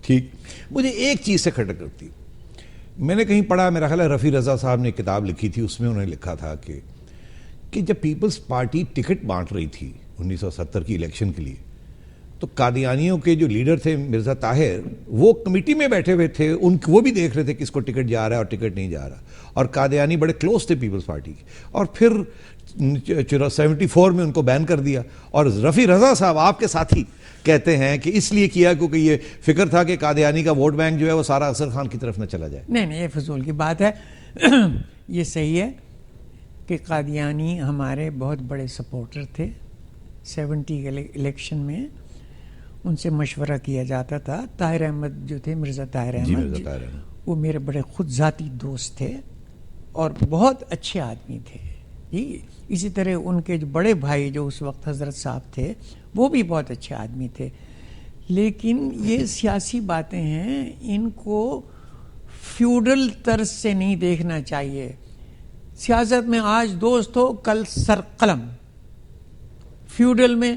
ٹھیک. مجھے ایک چیز سے کھٹک کرتی, میں نے کہیں پڑھا, میرا خیال ہے رفیع رضا صاحب نے کتاب لکھی تھی, اس میں انہوں نے لکھا تھا کہ جب پیپلز پارٹی ٹکٹ بانٹ رہی تھی 1970 کی الیکشن کے لیے, تو قادیانیوں کے جو لیڈر تھے مرزا طاہر, وہ کمیٹی میں بیٹھے ہوئے تھے, وہ بھی دیکھ رہے تھے کس کو ٹکٹ جا رہا ہے اور ٹکٹ نہیں جا رہا, اور قادیانی بڑے کلوز تھے پیپلز پارٹی کے, اور پھر 74 میں ان کو بین کر دیا. اور رفیع رضا صاحب آپ کے ساتھی کہتے ہیں کہ اس لیے کیا کیونکہ یہ فکر تھا کہ قادیانی کا ووٹ بینک جو ہے وہ سارا اصغر خان کی طرف نہ چلا جائے. نہیں, یہ فضول کی بات ہے. یہ صحیح ہے کہ قادیانی ہمارے بہت بڑے سپورٹر تھے. 70 کے الیکشن میں ان سے مشورہ کیا جاتا تھا. طاہر احمد جو تھے, مرزا طاہر احمد, وہ میرے بڑے خود ذاتی دوست تھے اور بہت اچھے آدمی تھے جی. اسی طرح ان کے جو بڑے بھائی جو اس وقت حضرت صاحب تھے, وہ بھی بہت اچھے آدمی تھے. لیکن یہ سیاسی باتیں ہیں, ان کو فیوڈل طرز سے نہیں دیکھنا چاہیے. سیاست میں آج دوست ہو کل سر قلم. فیوڈل میں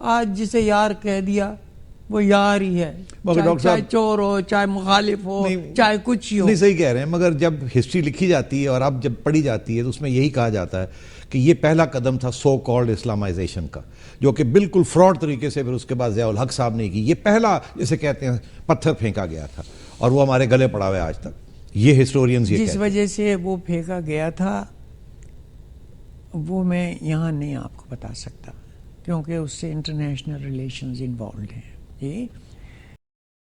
آج جسے یار کہہ دیا وہ یار ہی ہے, چاہے چور ہو, چاہے مخالف ہو, چاہے کچھ ہی ہو. نہیں, صحیح کہہ رہے ہیں, مگر جب ہسٹری لکھی جاتی ہے اور اب جب پڑھی جاتی ہے تو اس میں یہی کہا جاتا ہے کہ یہ پہلا قدم تھا سو کالڈ اسلامائزیشن کا, جو کہ بالکل فراڈ طریقے سے پھر اس کے بعد ضیاء الحق صاحب نے کی. یہ پہلا جسے کہتے ہیں پتھر پھینکا گیا تھا اور وہ ہمارے گلے پڑا ہوا ہے آج تک. یہ ہسٹورینز یہ جس وجہ سے وہ پھینکا گیا تھا وہ میں یہاں نہیں آپ کو بتا سکتا, کیونکہ اس سے انٹرنیشنل ریلیشنز انوالوڈ ہیں جی.